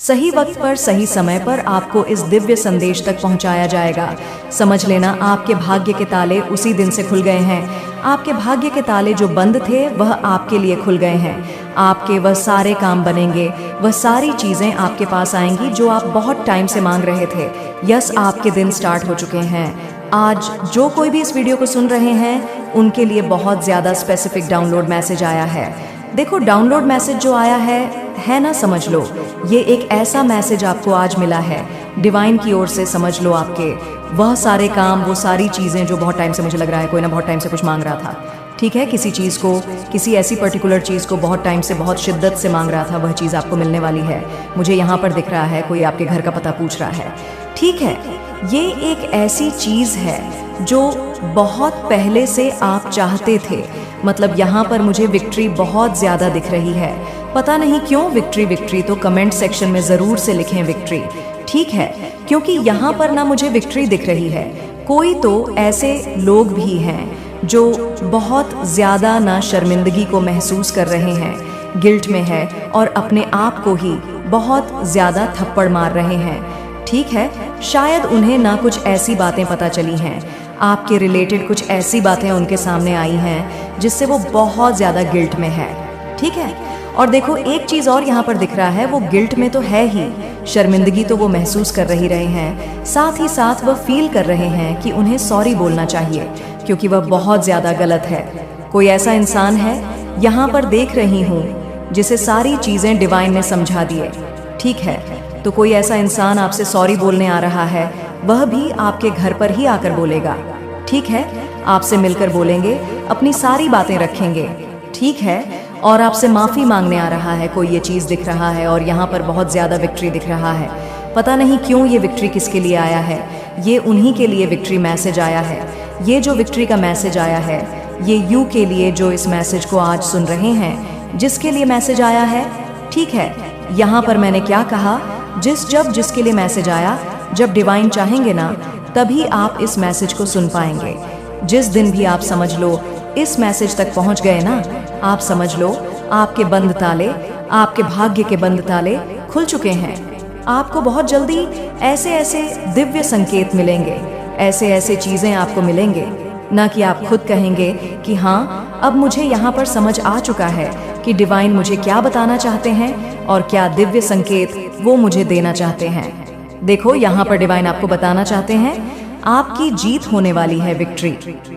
सही वक्त पर सही समय पर आपको इस दिव्य संदेश तक पहुंचाया जाएगा। समझ लेना, आपके भाग्य के ताले उसी दिन से खुल गए हैं। आपके भाग्य के ताले जो बंद थे वह आपके लिए खुल गए हैं। आपके वह सारे काम बनेंगे, वह सारी चीजें आपके पास आएंगी जो आप बहुत टाइम से मांग रहे थे। यस, आपके दिन स्टार्ट हो चुके हैं। आज जो कोई भी इस वीडियो को सुन रहे हैं उनके लिए बहुत ज्यादा स्पेसिफिक डाउनलोड मैसेज आया है। देखो, डाउनलोड मैसेज जो आया है ना, समझ लो ये एक ऐसा मैसेज आपको आज मिला है डिवाइन की ओर से। समझ लो आपके वह सारे काम, वो सारी चीज़ें जो बहुत टाइम से, मुझे लग रहा है कोई ना बहुत टाइम से कुछ मांग रहा था, ठीक है, किसी चीज़ को, किसी ऐसी पर्टिकुलर चीज़ को बहुत टाइम से, बहुत शिद्दत से मांग रहा था, वह चीज़ आपको मिलने वाली है। मुझे यहाँ पर दिख रहा है कोई आपके घर का पता पूछ रहा है, ठीक है। ये एक ऐसी चीज़ है जो बहुत पहले से आप चाहते थे। मतलब यहाँ पर मुझे विक्ट्री बहुत ज़्यादा दिख रही है। पता नहीं क्यों विक्ट्री, तो कमेंट सेक्शन में ज़रूर से लिखें विक्ट्री, ठीक है, क्योंकि यहाँ पर ना मुझे विक्ट्री दिख रही है। कोई तो ऐसे लोग भी हैं जो बहुत ज़्यादा ना शर्मिंदगी को महसूस कर रहे हैं, गिल्ट में है और अपने आप को ही बहुत ज़्यादा थप्पड़ मार रहे हैं, ठीक है। शायद उन्हें ना कुछ ऐसी बातें पता चली हैं, आपके रिलेटेड कुछ ऐसी बातें उनके सामने आई हैं जिससे वो बहुत ज़्यादा गिल्ट में है, ठीक है। और देखो, एक चीज़ और यहाँ पर दिख रहा है, वो गिल्ट में तो है ही, शर्मिंदगी तो वो महसूस कर ही रहे हैं, साथ ही साथ वह फील कर रहे हैं कि उन्हें सॉरी बोलना चाहिए क्योंकि वह बहुत ज़्यादा गलत है। कोई ऐसा इंसान है यहाँ पर देख रही हूँ जिसे सारी चीज़ें डिवाइन ने समझा दिए, ठीक है। तो कोई ऐसा इंसान आपसे सॉरी बोलने आ रहा है, वह भी आपके घर पर ही आकर बोलेगा, ठीक है। आपसे मिलकर बोलेंगे, अपनी सारी बातें रखेंगे, ठीक है, और आपसे माफ़ी मांगने आ रहा है। कोई ये चीज़ दिख रहा है और यहाँ पर बहुत ज़्यादा विक्ट्री दिख रहा है। पता नहीं क्यों ये विक्ट्री किसके लिए आया है, ये उन्हीं के लिए विक्ट्री मैसेज आया है। ये जो विक्ट्री का मैसेज आया है, ये यू के लिए जो इस मैसेज को आज सुन रहे हैं, जिसके लिए मैसेज आया है, ठीक है। यहाँ पर मैंने क्या कहा, जिसके लिए मैसेज आया, जब डिवाइन चाहेंगे ना तभी आप इस मैसेज को सुन पाएंगे। जिस दिन भी आप समझ लो इस मैसेज तक पहुंच गए ना, आप समझ लो आपके बंद ताले, आपके भाग्य के बंद ताले खुल चुके हैं। आपको बहुत जल्दी ऐसे ऐसे दिव्य संकेत मिलेंगे, ऐसे ऐसे चीजें आपको मिलेंगे, ना कि आप खुद कहेंगे कि हाँ, अब मुझे यहाँ पर समझ आ चुका है कि डिवाइन मुझे क्या बताना चाहते हैं और क्या दिव्य संकेत वो मुझे देना चाहते हैं। देखो, यहाँ पर डिवाइन आपको बताना चाहते हैं आपकी जीत होने वाली है, विक्ट्री,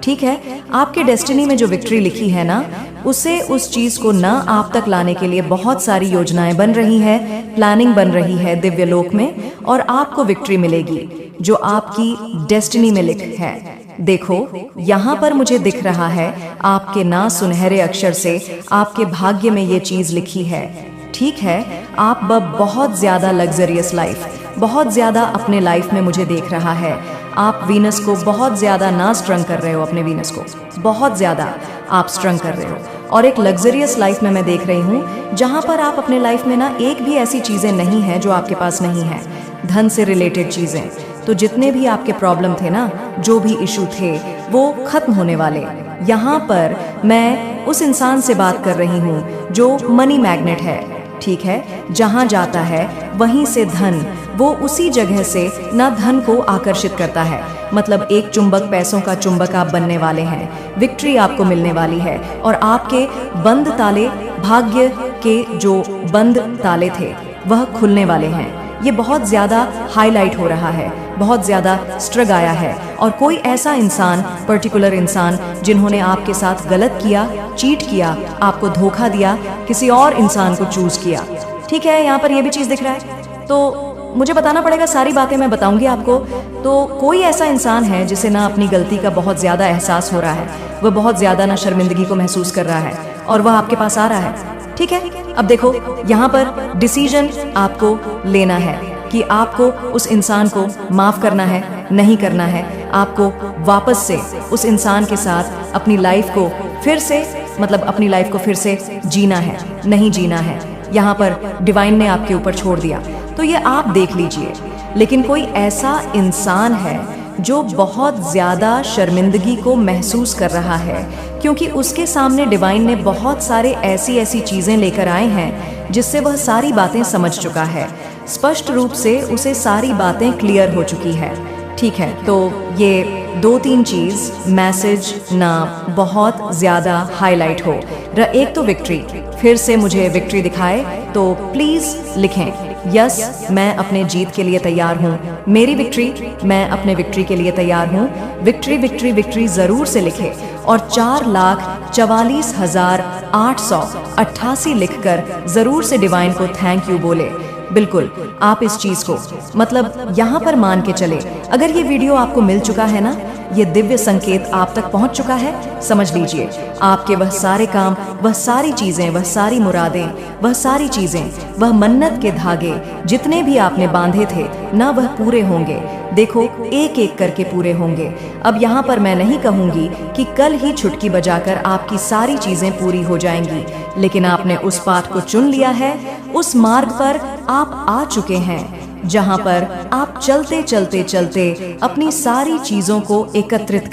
ठीक है। आपके डेस्टिनी में जो विक्ट्री लिखी है ना, उसे, उस चीज को ना आप तक लाने के लिए बहुत सारी योजनाएं बन रही है, प्लानिंग बन रही है दिव्य लोक में, और आपको विक्ट्री मिलेगी जो आपकी डेस्टिनी में लिख है। देखो, यहाँ पर मुझे दिख रहा है आपके ना सुनहरे अक्षर से आपके भाग्य में ये चीज लिखी है, ठीक है। आप बहुत ज्यादा लग्जरियस लाइफ, बहुत ज्यादा अपने लाइफ में मुझे देख रहा है। आप वीनस को बहुत ज्यादा ना स्ट्रंग कर रहे हो, अपने वीनस को बहुत ज्यादा आप स्ट्रंग कर रहे हो, और एक लग्जरियस लाइफ में मैं देख रही हूँ जहाँ पर आप अपने लाइफ में ना एक भी ऐसी चीजें नहीं है जो आपके पास नहीं है। धन से रिलेटेड चीजें, तो जितने भी आपके प्रॉब्लम थे ना, जो भी इशू थे, वो खत्म होने वाले। यहाँ पर मैं उस इंसान से बात कर रही हूँ जो मनी मैग्नेट है, ठीक है। जहाँ जाता है वहीं से धन, वो उसी जगह से ना धन को आकर्षित करता है। मतलब एक चुंबक, पैसों का चुंबक आप बनने वाले हैं। विक्ट्री आपको मिलने वाली है और आपके बंद ताले, भाग्य के जो बंद ताले थे, वह खुलने वाले हैं। ये बहुत ज़्यादा हाईलाइट हो रहा है, बहुत ज़्यादा स्ट्रग आया है, और कोई ऐसा इंसान, पर्टिकुलर इंसान जिन्होंने आपके साथ गलत किया, चीट किया, आपको धोखा दिया, किसी और इंसान को चूज किया, ठीक है। यहाँ पर ये भी चीज़ दिख रहा है, तो मुझे बताना पड़ेगा, सारी बातें मैं बताऊंगी आपको। तो कोई ऐसा इंसान है जिसे ना अपनी गलती का बहुत ज़्यादा एहसास हो रहा है, वह बहुत ज़्यादा ना शर्मिंदगी को महसूस कर रहा है और वह आपके पास आ रहा है, ठीक है। अब देखो, यहाँ पर डिसीजन आपको लेना है कि आपको उस इंसान को माफ़ करना है, नहीं करना है। आपको वापस से उस इंसान के साथ अपनी लाइफ को फिर से, मतलब अपनी लाइफ को फिर से जीना है, नहीं जीना है। यहाँ पर डिवाइन ने आपके ऊपर छोड़ दिया, तो ये आप देख लीजिए। लेकिन कोई ऐसा इंसान है जो बहुत ज़्यादा शर्मिंदगी को महसूस कर रहा है, क्योंकि उसके सामने डिवाइन ने बहुत सारे ऐसी ऐसी चीज़ें लेकर आए हैं जिससे वह सारी बातें समझ चुका है। स्पष्ट रूप से उसे सारी बातें क्लियर हो चुकी है। ठीक है, तो ये 2-3 चीज़ मैसेज ना बहुत ज़्यादा हाईलाइट हो। एक तो विक्ट्री, फिर से मुझे विक्ट्री दिखाए तो प्लीज़ लिखें यस मैं अपने जीत के लिए तैयार हूँ, मेरी विक्ट्री, मैं अपने विक्ट्री के लिए तैयार हूँ। विक्ट्री विक्ट्री विक्ट्री ज़रूर से लिखे और 4,44,888 लिखकर ज़रूर से डिवाइन को थैंक यू बोले। बिल्कुल, आप इस चीज को मतलब यहाँ पर मान के चले, अगर ये वीडियो आपको मिल चुका है ना, ये दिव्य संकेत आप तक पहुँच चुका है, समझ लीजिए आपके वह सारे काम, वह सारी चीजें, वह सारी मुरादें, वह सारी चीजें, वह मन्नत के धागे जितने भी आपने बांधे थे ना, वह पूरे होंगे। देखो एक एक करके पूरे होंगे। अब यहाँ पर मैं नहीं कहूँगी कि कल ही छुटकी बजाकर आपकी सारी चीजें पूरी हो जाएंगी, लेकिन आपने उस पाथ को चुन लिया है, उस मार्ग पर आप आ चुके हैं जहाँ पर आप चलते चलते चलते अपनी सारी चीजों को एकत्रित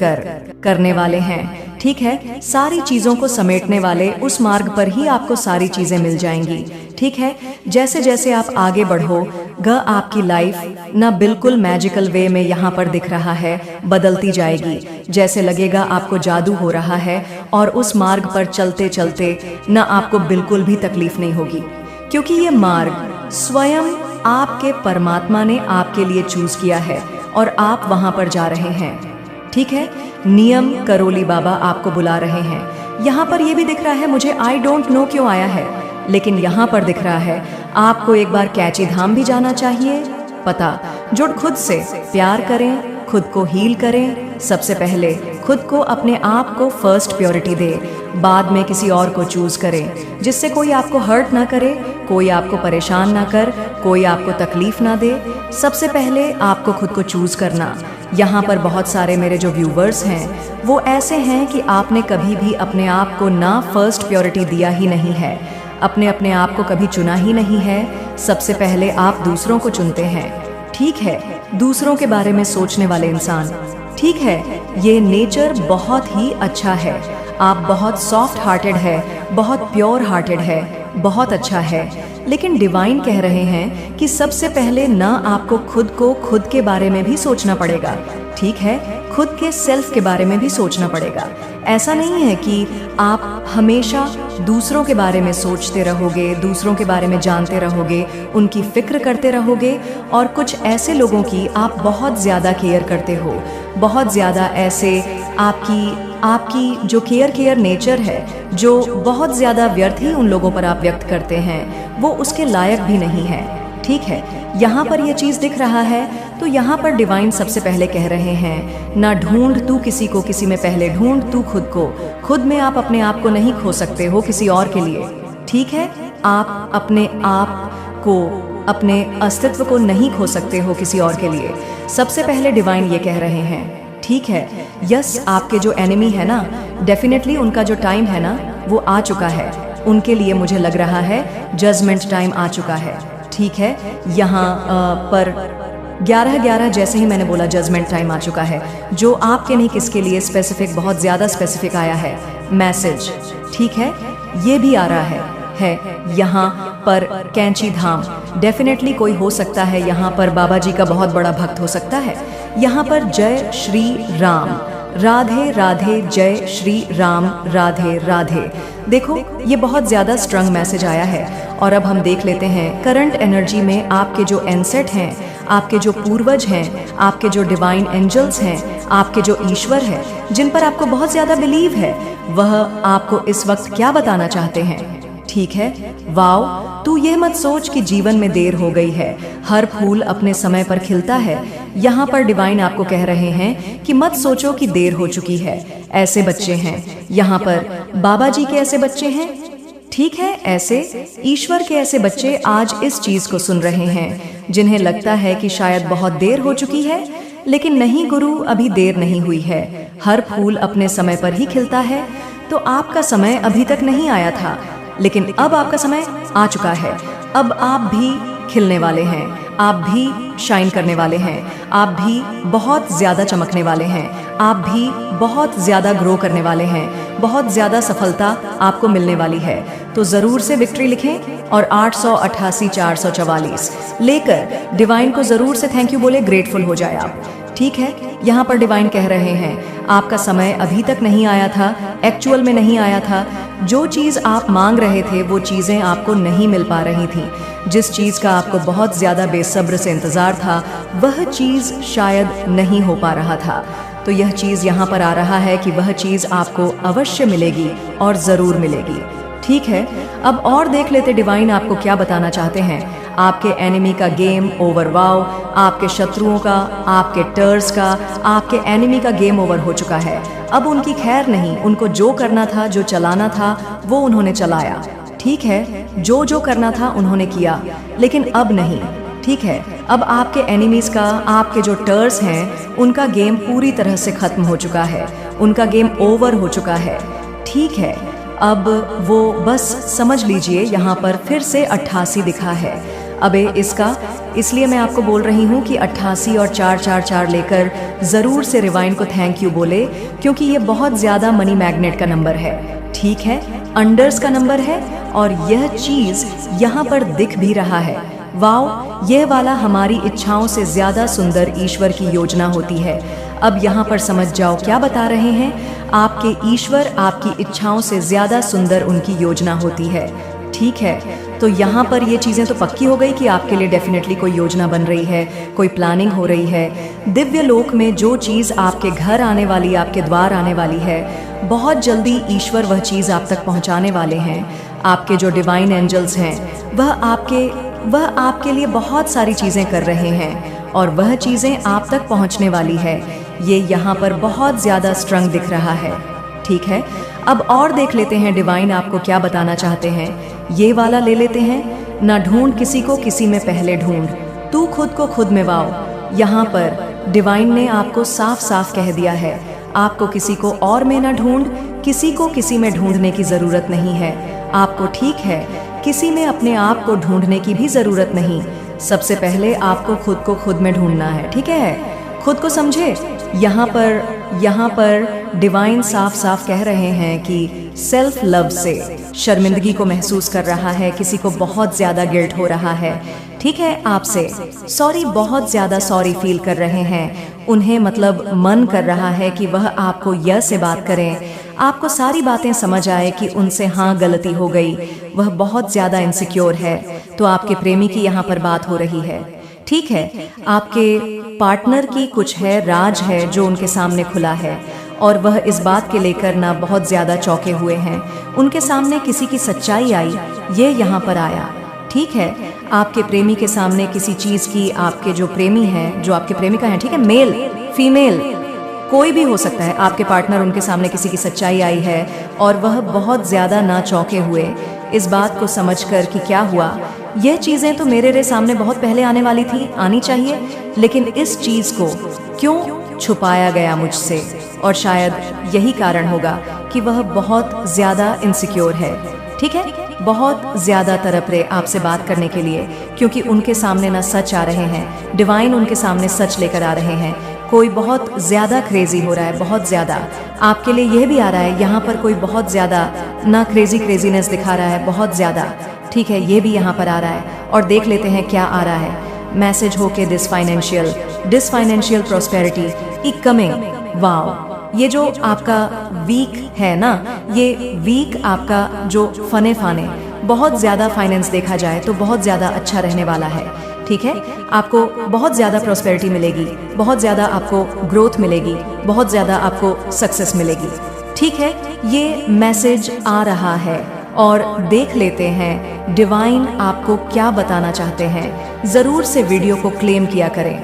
करने वाले हैं। ठीक है, सारी चीजों को समेटने वाले उस मार्ग पर ही आपको सारी चीजें मिल जाएंगी। ठीक है, जैसे जैसे आप आगे बढ़ोगे आपकी लाइफ ना बिल्कुल मैजिकल वे में यहाँ पर दिख रहा है, बदलती जाएगी। जैसे लगेगा आपको जादू हो रहा है और उस मार्ग पर चलते चलते ना आपको बिल्कुल भी तकलीफ नहीं होगी, क्योंकि ये मार्ग स्वयं आपके परमात्मा ने आपके लिए चूज किया है और आप वहां पर जा रहे हैं। ठीक है, नियम करोली बाबा आपको बुला रहे हैं। यहाँ पर ये भी दिख रहा है मुझे, आई डोंट नो क्यों आया है, लेकिन यहाँ पर दिख रहा है आपको एक बार कैची धाम भी जाना चाहिए। पता जो खुद से प्यार करें, खुद को हील करें, सबसे पहले खुद को, अपने आप को फर्स्ट प्योरिटी दे, बाद में किसी और को चूज करें जिससे कोई आपको हर्ट ना करे, कोई आपको परेशान ना कर, कोई आपको तकलीफ ना दे। सबसे पहले आपको खुद को चूज करना। यहाँ पर बहुत सारे मेरे जो व्यूवर्स हैं वो ऐसे हैं कि आपने कभी भी अपने आप को ना फर्स्ट प्योरिटी दिया ही नहीं है, अपने आप को कभी चुना ही नहीं है। सबसे पहले आप दूसरों को चुनते हैं। ठीक है, दूसरों के बारे में सोचने वाले इंसान। ठीक है, ये नेचर बहुत ही अच्छा है, आप बहुत सॉफ्ट हार्टेड है, बहुत प्योर हार्टेड है, बहुत अच्छा है। लेकिन डिवाइन कह रहे हैं कि सबसे पहले ना आपको खुद को, खुद के बारे में भी सोचना पड़ेगा। ठीक है, खुद के सेल्फ के बारे में भी सोचना पड़ेगा। ऐसा नहीं है कि आप हमेशा दूसरों के बारे में सोचते रहोगे, दूसरों के बारे में जानते रहोगे, उनकी फिक्र करते रहोगे, और कुछ ऐसे लोगों की आप बहुत ज़्यादा केयर करते हो, बहुत ज़्यादा ऐसे आपकी जो केयर नेचर है, जो बहुत ज़्यादा व्यर्थ ही उन लोगों पर आप व्यक्त करते हैं, वो उसके लायक भी नहीं है। ठीक है, यहाँ पर ये चीज़ दिख रहा है, तो यहाँ पर डिवाइन सबसे पहले कह रहे हैं ना ढूंढ तू किसी को, किसी में पहले ढूंढ तू खुद को। खुद में आप अपने आप को नहीं खो सकते हो किसी और के लिए। ठीक है, आप अपने आप को, अपने अस्तित्व को नहीं खो सकते हो किसी और के लिए। सबसे पहले डिवाइन ये कह रहे हैं। ठीक है, यस, आपके जो एनिमी है ना, डेफिनेटली उनका जो टाइम है ना वो आ चुका है। उनके लिए मुझे लग रहा है जजमेंट टाइम आ चुका है। ठीक है, यहाँ पर 11-11 जैसे ही मैंने बोला जजमेंट टाइम आ चुका है, जो आपके नहीं किसके लिए स्पेसिफिक, बहुत ज़्यादा स्पेसिफिक आया है मैसेज। ठीक है, ये भी आ रहा है यहाँ पर कैंची धाम। डेफिनेटली कोई हो सकता है यहाँ पर बाबा जी का बहुत बड़ा भक्त हो सकता है। यहाँ पर जय श्री राम, राधे राधे, जय श्री राम, राधे राधे। देखो ये बहुत ज़्यादा स्ट्रंग मैसेज आया है। और अब हम देख लेते हैं करंट एनर्जी में आपके जो एनसेट हैं, आपके जो पूर्वज हैं, आपके जो डिवाइन एंजल्स हैं, आपके जो ईश्वर है, जिन पर आपको बहुत ज़्यादा बिलीव है, वह आपको इस वक्त क्या बताना चाहते हैं। ठीक है, वाओ, तू ये मत सोच कि जीवन में देर हो गई है, हर फूल अपने समय पर खिलता है। यहाँ पर डिवाइन आपको कह रहे हैं कि मत सोचो कि देर हो चुकी है। ऐसे बच्चे हैं यहाँ पर, बाबा जी के ऐसे बच्चे हैं। ठीक है, ऐसे ईश्वर के ऐसे बच्चे आज इस चीज को सुन रहे हैं, जिन्हें लगता है कि शायद बहुत देर हो चुकी है, लेकिन नहीं गुरु, अभी देर नहीं हुई है। हर फूल अपने समय पर ही खिलता है। तो आपका समय अभी तक नहीं आया था, लेकिन अब आपका समय आ चुका है। अब आप भी खिलने वाले हैं, आप भी शाइन करने वाले हैं, आप भी बहुत ज़्यादा चमकने वाले हैं, आप भी बहुत ज़्यादा ग्रो करने वाले हैं, बहुत ज़्यादा सफलता आपको मिलने वाली है। तो ज़रूर से विक्ट्री लिखें और 888 444 लेकर डिवाइन को ज़रूर से थैंक यू बोले, ग्रेटफुल हो जाए आप। ठीक है, यहाँ पर डिवाइन कह रहे हैं आपका समय अभी तक नहीं आया था, एक्चुअल में नहीं आया था। जो चीज़ आप मांग रहे थे वो चीज़ें आपको नहीं मिल पा रही थी। जिस चीज़ का आपको बहुत ज़्यादा बेसब्र से इंतज़ार था वह चीज़ शायद नहीं हो पा रहा था। तो यह चीज़ यहाँ पर आ रहा है कि वह चीज़ आपको अवश्य मिलेगी और ज़रूर मिलेगी। ठीक है, अब और देख लेते डिवाइन आपको क्या बताना चाहते हैं। आपके एनिमी का गेम ओवर वाओ, आपके शत्रुओं का, आपके टर्स का, आपके एनिमी का गेम ओवर हो चुका है। अब उनकी खैर नहीं, उनको जो करना था, जो चलाना था वो उन्होंने चलाया। ठीक है, जो जो करना था उन्होंने किया, लेकिन अब नहीं। ठीक है, अब आपके एनिमीज का, आपके जो टर्स हैं उनका गेम पूरी तरह से खत्म हो चुका है, उनका गेम ओवर हो चुका है। ठीक है, अब वो बस समझ लीजिए यहाँ पर फिर से 88 दिखा है। अबे इसका इसलिए मैं आपको बोल रही हूँ कि 88 और 444 लेकर ज़रूर से रिवाइन को थैंक यू बोले, क्योंकि ये बहुत ज़्यादा मनी मैग्नेट का नंबर है। ठीक है, अंडर्स का नंबर है और यह चीज़ यहाँ पर दिख भी रहा है। वाओ, यह वाला हमारी इच्छाओं से ज़्यादा सुंदर ईश्वर की योजना होती है। अब यहाँ पर समझ जाओ क्या बता रहे हैं, आपके ईश्वर आपकी इच्छाओं से ज़्यादा सुंदर उनकी योजना होती है। ठीक है, तो यहाँ पर ये चीज़ें तो पक्की हो गई कि आपके लिए डेफिनेटली कोई योजना बन रही है, कोई प्लानिंग हो रही है। दिव्य लोक में जो चीज़ आपके घर आने वाली, आपके द्वार आने वाली है, बहुत जल्दी ईश्वर वह चीज़ आप तक पहुँचाने वाले हैं। आपके जो डिवाइन एंजल्स हैं वह आपके लिए बहुत सारी चीज़ें कर रहे हैं और वह चीज़ें आप तक पहुँचने वाली है। ये यहाँ पर बहुत ज़्यादा स्ट्रंग दिख रहा है। ठीक है, अब और देख लेते हैं डिवाइन आपको क्या बताना चाहते हैं। ये वाला ले लेते हैं, ना ढूंढ किसी को किसी में पहले ढूंढ, तू खुद को खुद में वाओ। यहाँ पर डिवाइन ने आपको साफ साफ कह दिया है, आपको किसी को और में ना ढूंढ, किसी को किसी में ढूंढने की ज़रूरत नहीं है आपको। ठीक है, किसी में अपने आप को ढूंढने की भी ज़रूरत नहीं। सबसे पहले आपको खुद को खुद में ढूंढना है। ठीक है, खुद को समझे। यहाँ पर डिवाइन साफ साफ कह रहे हैं कि सेल्फ लव से शर्मिंदगी को महसूस कर रहा है, किसी को बहुत ज़्यादा गिल्ट हो रहा है। ठीक है, आपसे सॉरी, बहुत ज़्यादा सॉरी फील कर रहे हैं। उन्हें मतलब मन कर रहा है कि वह आपको यह से बात करें, आपको सारी बातें समझ आए कि उनसे हाँ गलती हो गई। वह बहुत ज़्यादा इनसिक्योर है। तो आपके प्रेमी की यहाँ पर बात हो रही है। ठीक है, आपके पार्टनर की कुछ है, राज है जो उनके सामने खुला है और वह इस बात के लेकर ना बहुत ज़्यादा चौंके हुए हैं। उनके सामने किसी की सच्चाई आई, ये यहाँ पर आया। ठीक है, आपके प्रेमी के सामने किसी चीज़ की, आपके जो प्रेमी हैं, जो आपके प्रेमिका हैं, ठीक है, मेल फीमेल कोई भी हो सकता है, आपके पार्टनर उनके सामने किसी की सच्चाई आई है और वह बहुत ज़्यादा ना चौंके हुए इस बात को समझकर कि क्या हुआ, यह चीज़ें तो मेरे रे सामने बहुत पहले आने वाली थी, आनी चाहिए, लेकिन इस चीज़ को क्यों छुपाया गया मुझसे। और शायद यही कारण होगा कि वह बहुत ज़्यादा इनसिक्योर है। ठीक है, बहुत ज़्यादा तड़प रहे आपसे बात करने के लिए, क्योंकि उनके सामने ना सच आ रहे हैं, डिवाइन उनके सामने सच लेकर आ रहे हैं। कोई बहुत ज़्यादा क्रेजी हो रहा है, बहुत ज़्यादा। आपके लिए यह भी आ रहा है, यहाँ पर कोई बहुत ज़्यादा ना क्रेजीनेस दिखा रहा है, बहुत ज़्यादा। ठीक है, ये भी यहाँ पर आ रहा है और देख लेते हैं क्या आ रहा है। मैसेज हो के डिसफाइनेंशियल प्रॉस्पेरिटी ई कमिंग। वाओ, ये जो आपका वीक है ना, ये वीक आपका जो फने बहुत ज़्यादा फाइनेंस देखा जाए तो बहुत ज़्यादा अच्छा रहने वाला है। ठीक है, आपको बहुत ज़्यादा प्रॉस्पेरिटी मिलेगी, बहुत ज़्यादा आपको ग्रोथ मिलेगी, बहुत ज़्यादा आपको सक्सेस मिलेगी। ठीक है, ये मैसेज आ रहा है और देख लेते हैं डिवाइन आपको क्या बताना चाहते हैं। ज़रूर से वीडियो को क्लेम किया करें,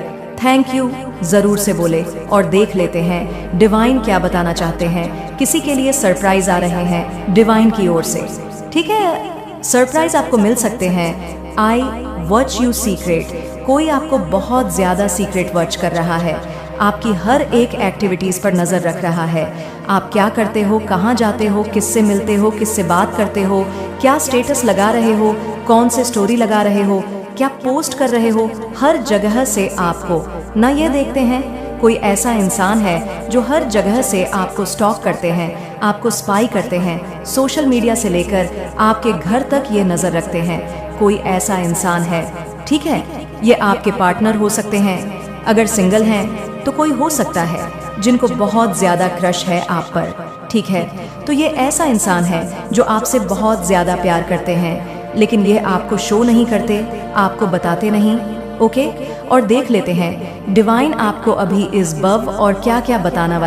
थैंक यू ज़रूर से बोले और देख लेते हैं डिवाइन क्या बताना चाहते हैं। किसी के लिए सरप्राइज आ रहे हैं डिवाइन की ओर से। ठीक है, सरप्राइज आपको मिल सकते हैं। आई वॉच यू सीक्रेट, कोई आपको बहुत ज़्यादा सीक्रेट वॉच कर रहा है, आपकी हर एक एक्टिविटीज़ पर नज़र रख रहा है। आप क्या करते हो, कहाँ जाते हो, किससे मिलते हो, किससे बात करते हो, क्या स्टेटस लगा रहे हो, कौन से स्टोरी लगा रहे हो, क्या पोस्ट कर रहे हो, हर जगह से आपको ना ये देखते हैं। कोई ऐसा इंसान है जो हर जगह से आपको स्टॉक करते हैं, आपको स्पाई करते हैं, सोशल मीडिया से लेकर आपके घर तक ये नजर रखते हैं। कोई ऐसा इंसान है, ठीक है, ये आपके पार्टनर हो सकते हैं। अगर सिंगल हैं तो कोई हो सकता है जिनको बहुत ज्यादा क्रश है आप पर, ठीक है। तो ये ऐसा इंसान है जो आपसे बहुत ज्यादा प्यार करते हैं, लेकिन ये आपको शो नहीं करते, आपको बताते नहीं, ओके। और देख लेते हैं डिवाइन आपको अभी इस बव और क्या क्या बताने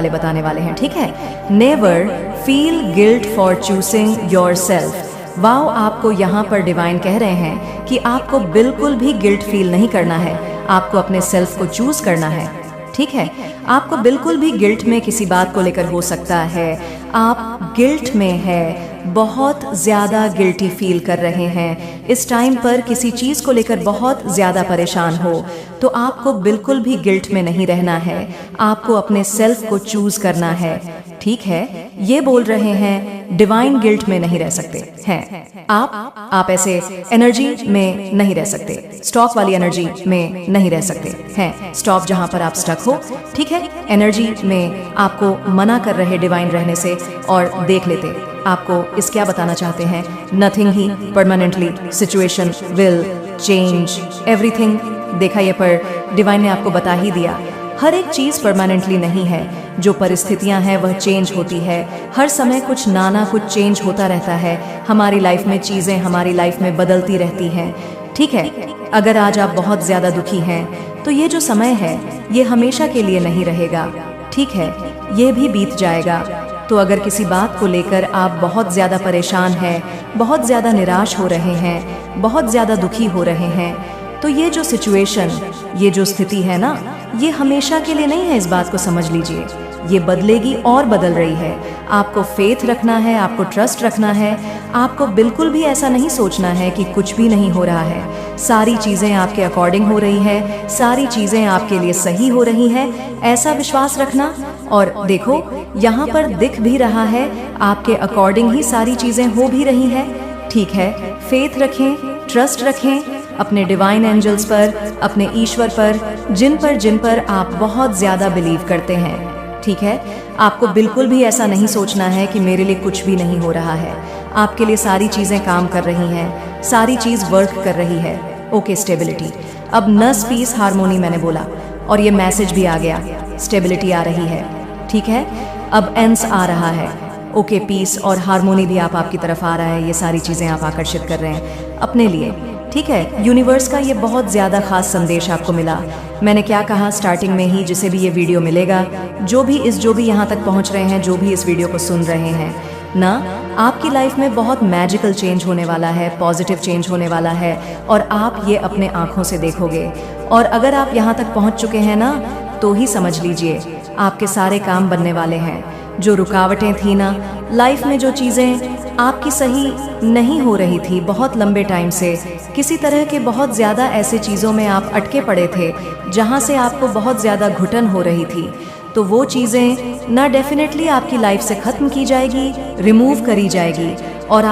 वाले हैं, ठीक है। Never feel guilt for choosing your self. Wow, आपको यहाँ पर डिवाइन कह रहे हैं कि आपको बिल्कुल भी गिल्ट फील नहीं करना है, आपको अपने सेल्फ को चूज करना है, ठीक है। आपको बिल्कुल भी गिल्ट में किसी बात को लेकर हो सकता है आप गिल्ट में है, बहुत ज्यादा गिल्टी फील कर रहे हैं, इस टाइम पर किसी चीज को लेकर बहुत ज्यादा परेशान हो, तो आपको बिल्कुल भी गिल्ट में नहीं रहना है, आपको अपने सेल्फ को चूज करना है, ठीक है। ये बोल रहे हैं डिवाइन गिल्ट में नहीं रह सकते हैं आप ऐसे एनर्जी में नहीं रह सकते, स्टॉक वाली एनर्जी में नहीं रह सकते हैं। स्टॉप जहां पर आप स्टक हो, ठीक है, एनर्जी में आपको मना कर रहे डिवाइन रहने से। और देख लेते आपको इस क्या बताना चाहते हैं, nothing he permanently, situation will change everything. देखा ये पर डिवाइन ने आपको बता ही दिया, हर एक चीज परमानेंटली नहीं है, जो परिस्थितियां हैं वह चेंज होती है, हर समय कुछ ना कुछ चेंज होता रहता है, हमारी लाइफ में चीजें हमारी लाइफ में बदलती रहती हैं, ठीक है। अगर आज आप बहुत ज्यादा दुखी हैं तो ये जो समय है ये हमेशा के लिए नहीं रहेगा, ठीक है, ये भी बीत जाएगा। तो अगर किसी बात को लेकर आप बहुत ज्यादा परेशान हैं, बहुत ज्यादा निराश हो रहे हैं, बहुत ज्यादा दुखी हो रहे हैं, तो ये जो सिचुएशन, ये जो स्थिति है ना, ये हमेशा के लिए नहीं है, इस बात को समझ लीजिए। ये बदलेगी और बदल रही है। आपको फेथ रखना है, आपको ट्रस्ट रखना है, आपको बिल्कुल भी ऐसा नहीं सोचना है कि कुछ भी नहीं हो रहा है। सारी चीज़ें आपके अकॉर्डिंग हो रही है, सारी चीज़ें आपके लिए सही हो रही हैं, ऐसा विश्वास रखना। और देखो यहाँ पर दिख भी रहा है आपके अकॉर्डिंग ही सारी चीज़ें हो भी रही हैं, ठीक है। फेथ रखें, ट्रस्ट रखें अपने डिवाइन एंजल्स पर, अपने ईश्वर पर, जिन पर आप बहुत ज़्यादा बिलीव करते हैं, ठीक है। आपको बिल्कुल भी ऐसा नहीं सोचना है कि मेरे लिए कुछ भी नहीं हो रहा है, आपके लिए सारी चीज़ें काम कर रही हैं, सारी चीज़ वर्क कर रही है, ओके। स्टेबिलिटी, अब नस पीस हार्मोनी मैंने बोला और ये मैसेज भी आ गया, स्टेबिलिटी आ रही है, ठीक है। अब एंस आ रहा है, ओके, पीस और हार्मोनी भी आपकी तरफ आ रहा है, ये सारी चीज़ें आप आकर्षित कर रहे हैं अपने लिए, ठीक है। यूनिवर्स का ये बहुत ज़्यादा खास संदेश आपको मिला। मैंने क्या कहा स्टार्टिंग में ही, जिसे भी ये वीडियो मिलेगा, जो भी यहाँ तक पहुँच रहे हैं, जो भी इस वीडियो को सुन रहे हैं ना, आपकी लाइफ में बहुत मैजिकल चेंज होने वाला है, पॉजिटिव चेंज होने वाला है, और आप ये अपने आँखों से देखोगे। और अगर आप यहाँ तक पहुँच चुके हैं ना, तो ही समझ लीजिए आपके सारे काम बनने वाले हैं। जो रुकावटें थी ना लाइफ में, जो चीज़ें आपकी सही नहीं हो रही थी बहुत लंबे टाइम से, किसी तरह के बहुत ज़्यादा ऐसे चीज़ों में आप अटके पड़े थे जहाँ से आपको बहुत ज़्यादा घुटन हो रही थी, तो वो चीज़ें ना डेफिनेटली आपकी लाइफ से ख़त्म की जाएगी, रिमूव करी जाएगी, और